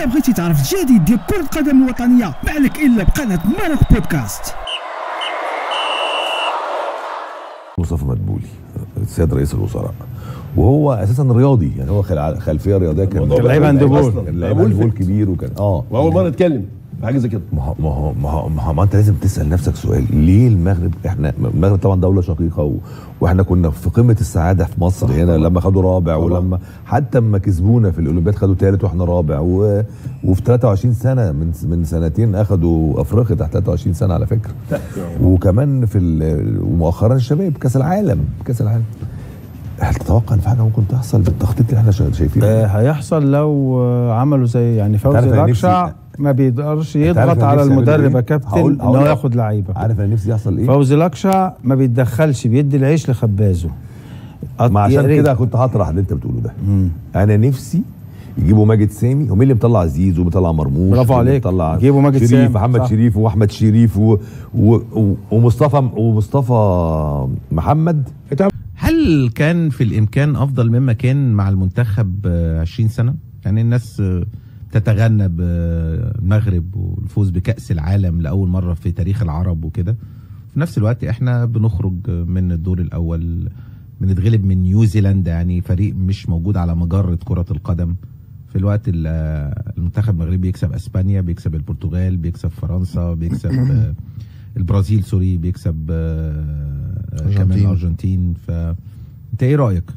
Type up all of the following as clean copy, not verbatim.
إلا بغيتي تعرف الجديد ديال كرة القدم الوطنية ما عليك إلا بقناة مالك بودكاست. مصطفى مدبولي السيد رئيس الوزراء، وهو اساسا رياضي، يعني هو خلفيه رياضيه، كان لعيب هاندبول، لعيب هاندبول كبير، وكان واول مره نتكلم في حاجه زي كده. ما انت لازم تسال نفسك سؤال، ليه المغرب؟ المغرب طبعا دوله شقيقه، واحنا كنا في قمه السعاده في مصر هنا لما خدوا رابع، ولما حتى لما كسبونا في الاولمبياد خدوا ثالث واحنا رابع، وفي 23 سنه من سنتين اخدوا افريقيا تحت 23 سنه على فكره، وكمان ومؤخرا الشباب كاس العالم. هل تتوقع ان في حاجه ممكن تحصل بالتخطيط اللي احنا شايفينه؟ هيحصل لو عملوا زي يعني فوزي لكشع ما بيقدرش يضغط على المدرب يا كابتن ان هو ياخد لعيبه. عارف انا نفسي يحصل ايه؟ فوزي لكشع ما بيتدخلش، بيدي العيش لخبازه. ما عشان كده كنت هطرح اللي انت بتقوله ده. انا نفسي يجيبوا ماجد سامي، هم اللي مطلع زيزو ومطلع مرموش، برافو عليك، يجيبوا ماجد شريف سامي، محمد شريف واحمد شريف ومصطفى محمد. هل كان في الامكان افضل مما كان مع المنتخب 20 سنه؟ يعني الناس تتغنى بالمغرب والفوز بكأس العالم لاول مره في تاريخ العرب وكده، في نفس الوقت احنا بنخرج من الدور الاول، بنتغلب من نيوزيلندا، يعني فريق مش موجود على مجرة كرة القدم. في الوقت المنتخب المغربي بيكسب اسبانيا، بيكسب البرتغال، بيكسب فرنسا، بيكسب البرازيل، سوري، بيكسب كمان الارجنتين. فانت ايه رايك؟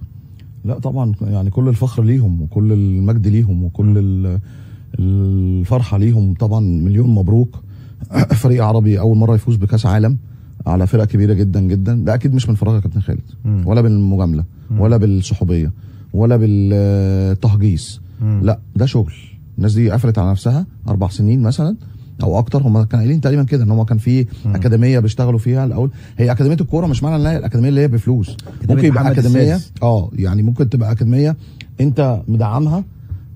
لا طبعا، يعني كل الفخر ليهم وكل المجد ليهم وكل الفرحه ليهم طبعا. مليون مبروك. فريق عربي اول مره يفوز بكاس عالم على فرقه كبيره جدا جدا، ده اكيد مش من فراغ يا كابتن خالد، ولا بالمجامله ولا بالصحوبيه ولا بالتهجيص. لا، ده شغل. الناس دي قفلت على نفسها 4 سنين مثلا او اكتر. هم كانوا قايلين تقريبا كده ان هم كان في اكاديميه بيشتغلوا فيها الاول. هي اكاديميه الكوره، مش معنى ان هي الاكاديميه اللي هي بفلوس، ممكن يبقى اكاديميه يعني ممكن تبقى اكاديميه انت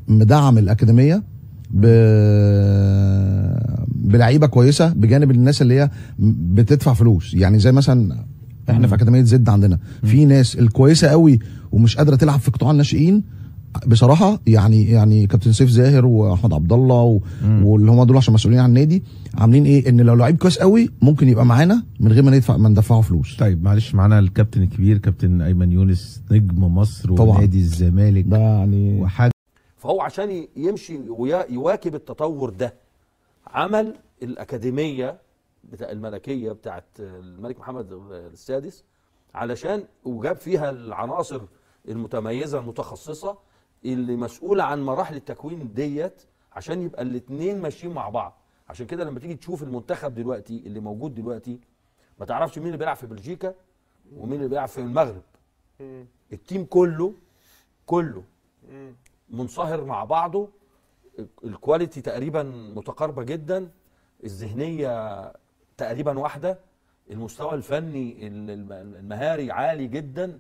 مدعم الاكاديميه بلعيبه كويسه بجانب الناس اللي هي بتدفع فلوس. يعني زي مثلا احنا في اكاديميه زد عندنا في ناس الكويسه قوي ومش قادره تلعب في قطاع الناشئين بصراحه. يعني كابتن سيف زاهر واحمد عبد الله واللي هم دول عشان مسؤولين عن النادي عاملين ايه، ان لو لعيب كويس قوي ممكن يبقى معانا من غير ما ندفعه فلوس. طيب معلش، معانا الكابتن الكبير كابتن ايمن يونس، نجم مصر ونادي الزمالك، ده يعني وحاجه. فهو عشان يمشي ويواكب التطور ده عمل الأكاديمية الملكية بتاعت الملك محمد السادس، علشان وجاب فيها العناصر المتميزة المتخصصة اللي مسؤولة عن مراحل التكوين ديت، عشان يبقى الاثنين ماشيين مع بعض. عشان كده لما تيجي تشوف المنتخب دلوقتي اللي موجود دلوقتي ما تعرفش مين اللي بيلعب في بلجيكا ومين اللي بيلعب في المغرب. التيم كله منصهر مع بعضه، الكواليتي تقريبا متقاربه جدا، الذهنيه تقريبا واحده، المستوى الفني المهاري عالي جدا،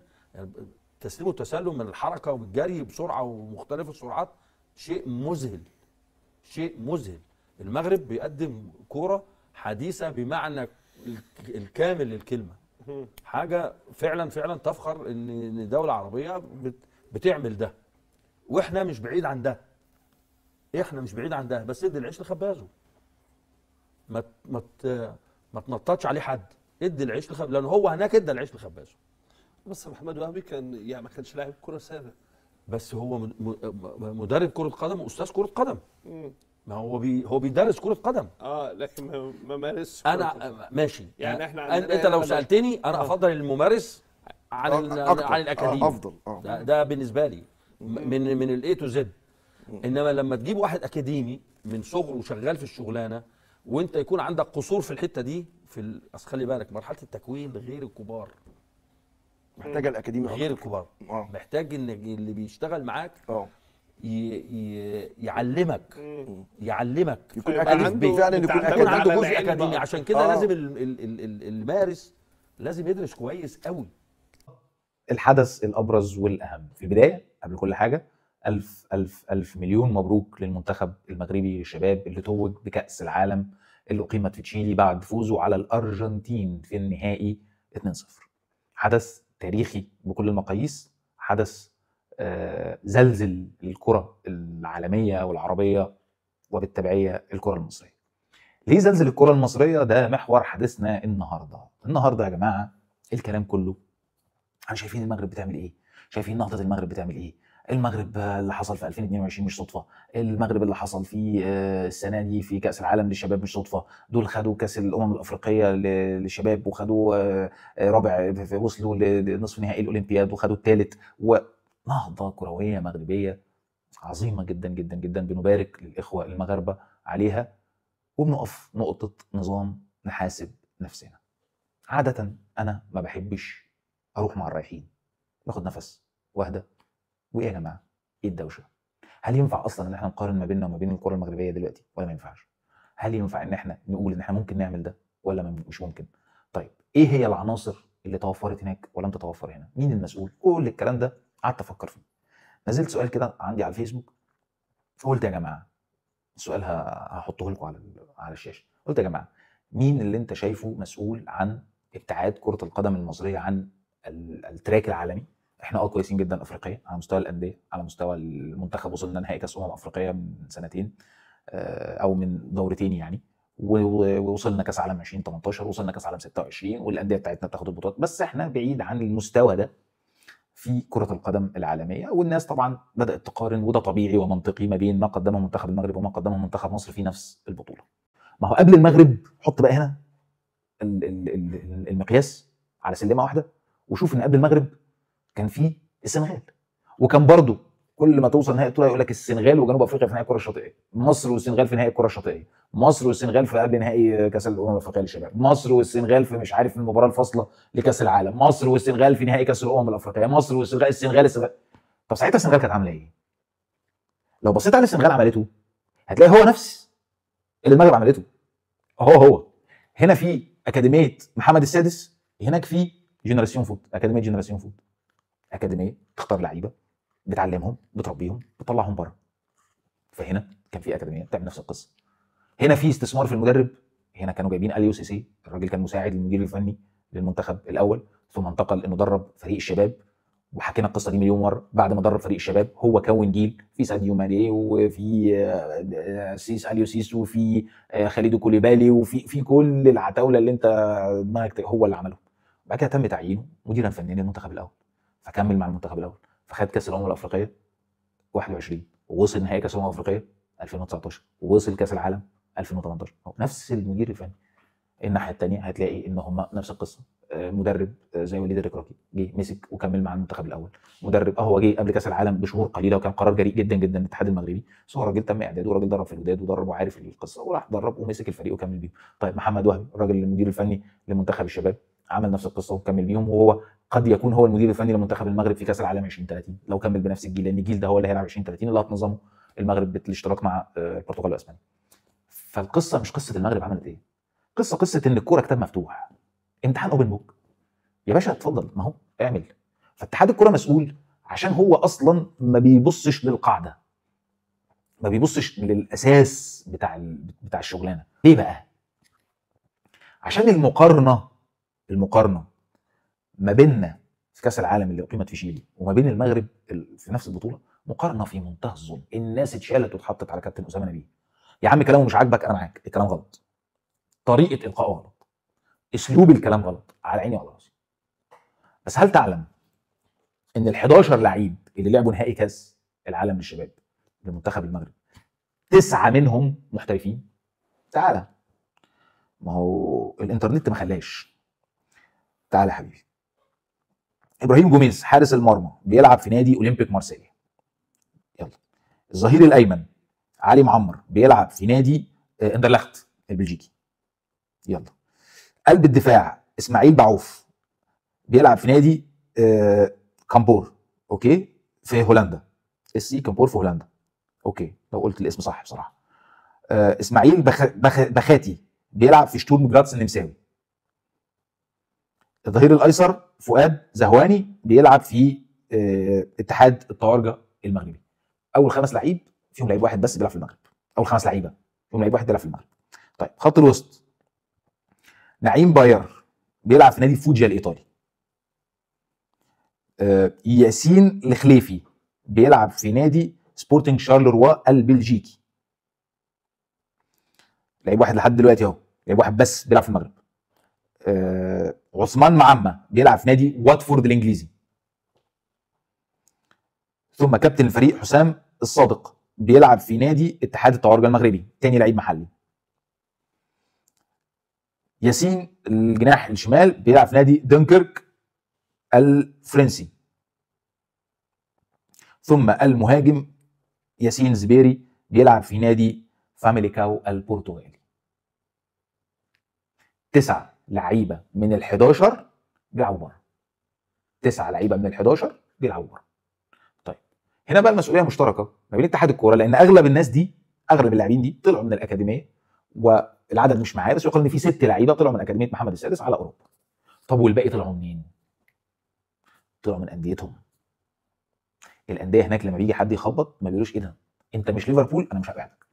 تسليم وتسلم من الحركه والجري بسرعه ومختلف السرعات، شيء مذهل. المغرب بيقدم كوره حديثه بمعنى الكامل للكلمه، حاجه فعلا تفخر ان دوله عربيه بتعمل ده، واحنا مش بعيد عن ده. بس ادي العيش لخبازه، ما تنططش عليه حد، ادي العيش لخبازه، لان هو هناك ادى العيش لخبازه. بس محمد وهبي كان يعني ما كانش لاعب كره سابق، بس هو مدرب كره قدم واستاذ كره قدم. ما هو بيدرس كره قدم، لكن ما مارس. انا ماشي يعني احنا انت لو سالتني انا افضل الممارس عن الاكاديمي. افضل ده بالنسبه لي من الاي تو زد. انما لما تجيب واحد اكاديمي من صغره شغال في الشغلانه وانت يكون عندك قصور في الحته دي، اصل خلي بالك مرحله التكوين غير الكبار، محتاجه الاكاديمي غير الكبار. محتاج ان اللي بيشتغل معاك يعلمك يكون اكاديمي فعلا، يكون عنده جزء اكاديمي. عشان كده لازم المارس لازم يدرس كويس قوي. الحدث الابرز والاهم في البدايه قبل كل حاجه، ألف ألف ألف مليون مبروك للمنتخب المغربي للشباب اللي توج بكأس العالم اللي أقيمت في تشيلي بعد فوزه على الأرجنتين في النهائي 2-0. حدث تاريخي بكل المقاييس، حدث زلزل الكرة العالمية والعربية وبالتبعيه الكره المصريه. ليه زلزل الكره المصريه؟ ده محور حديثنا النهارده يا جماعه. الكلام كله عن شايفين المغرب بتعمل ايه، شايفين نهضه المغرب بتعمل ايه. المغرب اللي حصل في 2022 مش صدفه، المغرب اللي حصل في السنه دي في كاس العالم للشباب مش صدفه، دول خدوا كاس الامم الافريقيه للشباب وخدوا رابع، وصلوا لنصف نهائي الاولمبياد وخدوا الثالث، ونهضه كرويه مغربيه عظيمه جدا جدا جدا. بنبارك للاخوه المغاربه عليها، وبنقف نقطه نظام نحاسب نفسنا. عاده انا ما بحبش اروح مع الرايحين، باخد نفس واهدى، وايه يا جماعه؟ ايه الدوشه؟ هل ينفع اصلا ان احنا نقارن ما بيننا وما بين الكره المغربيه دلوقتي ولا ما ينفعش؟ هل ينفع ان احنا نقول ان احنا ممكن نعمل ده ولا مش ممكن؟ طيب ايه هي العناصر اللي توفرت هناك ولم تتوفر هنا؟ مين المسؤول؟ كل الكلام ده قعدت افكر فيه. نزلت سؤال كده عندي على الفيسبوك، قلت يا جماعه السؤال هحطه لكم على الشاشه. قلت يا جماعه مين اللي انت شايفه مسؤول عن ابتعاد كره القدم المصريه عن التراك العالمي؟ احنا كويسين جدا افريقيا على مستوى الانديه، على مستوى المنتخب وصلنا نهائي كاس افريقيا من سنتين او من دورتين يعني، ووصلنا كاس عالم 2018، وصلنا كاس عالم 26، والانديه بتاعتنا بتاخد البطولات، بس احنا بعيد عن المستوى ده في كره القدم العالميه. والناس طبعا بدات تقارن، وده طبيعي ومنطقي، ما بين ما قدمه منتخب المغرب وما قدمه منتخب مصر في نفس البطوله. ما هو قبل المغرب، حط بقى هنا المقياس على سلمه واحده وشوف ان قبل المغرب كان في السنغال، وكان برضو كل ما توصل نهائي البطوله يقول لك السنغال وجنوب افريقيا في نهائي الكره الشاطئيه، مصر والسنغال في نهائي الكره الشاطئيه، مصر والسنغال في قبل نهائي كاس الامم الافريقيه للشباب، مصر والسنغال في مش عارف المباراه الفاصله لكاس العالم، مصر والسنغال في نهائي كاس الامم الافريقيه، مصر والسنغال السنغال. طب ساعتها السنغال كانت عامله ايه؟ لو بصيت على السنغال عملته هتلاقي هو نفس اللي المغرب عملته. هو هنا في اكاديميه محمد السادس، هناك في جينيراسيون فوت، اكاديميه جينيراسيون فوت، اكاديميه تختار لعيبه بتعلمهم بتربيهم بتطلعهم بره. فهنا كان في اكاديميه بتعمل نفس القصه. هنا في استثمار في المدرب، هنا كانوا جايبين اليو سيسي، الراجل كان مساعد للمدير الفني للمنتخب الاول، ثم انتقل انه درب فريق الشباب، وحكينا القصه دي مليون مره. بعد ما درب فريق الشباب هو كون جيل في ساديو ماني وفي اليو سيس وفي خالد كوليبالي وفي كل العتاوله اللي انت دماغك هو اللي عمله. بعد كده تم تعيينه مديرا فنيا للمنتخب الاول، فكمل مع المنتخب الاول، فخد كاس الامم الافريقيه 21، ووصل نهائي كاس الامم الافريقيه 2019، ووصل كاس العالم 2018. نفس المدير الفني. الناحيه الثانيه هتلاقي ان هم نفس القصه، مدرب زي وليد الركراكي جه مسك وكمل مع المنتخب الاول، مدرب هو جه قبل كاس العالم بشهور قليله وكان قرار جريء جدا جدا الاتحاد المغربي، بس هو راجل تم اعداده، وراجل درب في الوداد ودرب وعارف القصه وراح درب ومسك الفريق وكمل بيهم. طيب محمد وهبي الراجل المدير الفني لمنتخب الشباب عمل نفس القصه وكمل بيهم، وهو قد يكون هو المدير الفني لمنتخب المغرب في كاس العالم 2030 لو كمل بنفس الجيل، لان الجيل ده هو اللي هيلعب 2030 اللي هتنظمه المغرب بالاشتراك مع البرتغال واسبانيا. فالقصه مش قصه المغرب عملت ايه، قصه ان الكوره كتاب مفتوح، امتحان اوبن بوك يا باشا، اتفضل ما هو اعمل. فاتحاد الكوره مسؤول عشان هو اصلا ما بيبصش للقاعده، ما بيبصش للاساس بتاع الشغلانه. ليه بقى؟ عشان المقارنه ما بيننا في كاس العالم اللي اقيمت في شيلي وما بين المغرب في نفس البطوله مقارنه في منتهى الظلم. الناس اتشالت واتحطت على كابتن اسامه نبيه. يا عم كلامه مش عاجبك، انا معاك، الكلام غلط، طريقه القائه غلط، اسلوب الكلام غلط، على عيني وعلى راسي. بس هل تعلم ان ال11 لعيب اللي لعبوا نهائي كاس العالم للشباب لمنتخب المغرب 9 منهم محترفين؟ تعالى، ما هو الانترنت ما خلاش. تعالى يا حبيبي، ابراهيم جوميز حارس المرمى بيلعب في نادي اولمبيك مارسيليا. يلا. الظهير الايمن علي معمر بيلعب في نادي اندرلخت البلجيكي. يلا. قلب الدفاع اسماعيل بعوف بيلعب في نادي كامبور، اوكي، في هولندا، السي كامبور في هولندا، اوكي لو قلت الاسم صح بصراحه. اسماعيل بخاتي بيلعب في شتورم جراتس النمساوي. الظهير الايسر فؤاد زهواني بيلعب في اتحاد الطوارجه المغربي. اول 5 لعيب فيهم لعيب واحد بس بيلعب في المغرب، اول 5 لعيبه فيهم لعيب واحد بيلعب في المغرب. طيب خط الوسط نعيم باير بيلعب في نادي فوجيا الايطالي. ياسين الخليفي بيلعب في نادي سبورتنج شارلروا البلجيكي. لعيب واحد لحد دلوقتي اهو، لعيب واحد بس بيلعب في المغرب. عثمان معمة بيلعب في نادي واتفورد الانجليزي. ثم كابتن الفريق حسام الصادق بيلعب في نادي اتحاد الطوارئ المغربي، تاني لعيب محلي. ياسين الجناح الشمال بيلعب في نادي دنكرك الفرنسي. ثم المهاجم ياسين زبيري بيلعب في نادي فاميليكاو البرتغالي. 9 لعيبه من ال11 بيلعبوا بره. 9 لعيبه من ال11 بيلعبوا بره. طيب هنا بقى المسؤوليه مشتركه ما بين اتحاد الكوره، لان اغلب الناس دي، اغلب اللاعبين دي طلعوا من الاكاديميه، والعدد مش معايا بس يقال ان في 6 لعيبه طلعوا من اكاديميه محمد السادس على اوروبا. طب والباقي طلعوا منين؟ طلعوا من انديتهم. الانديه هناك لما بيجي حد يخبط ما بيقولوش ايه ده انت مش ليفربول انا مش هبيعك،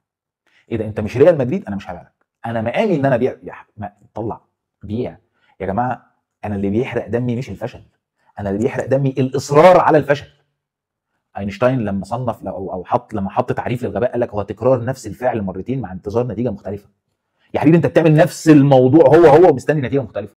ايه ده انت مش ريال مدريد انا مش هبيعك، انا مقامي ان انا ابيع. طلع بيع يا جماعه. انا اللي بيحرق دمي مش الفشل، انا اللي بيحرق دمي الاصرار على الفشل. اينشتاين لما صنف او حط تعريف للغباء قال لك هو تكرار نفس الفعل مرتين مع انتظار نتيجه مختلفه. يا حبيبي انت بتعمل نفس الموضوع هو ومستني نتيجه مختلفه.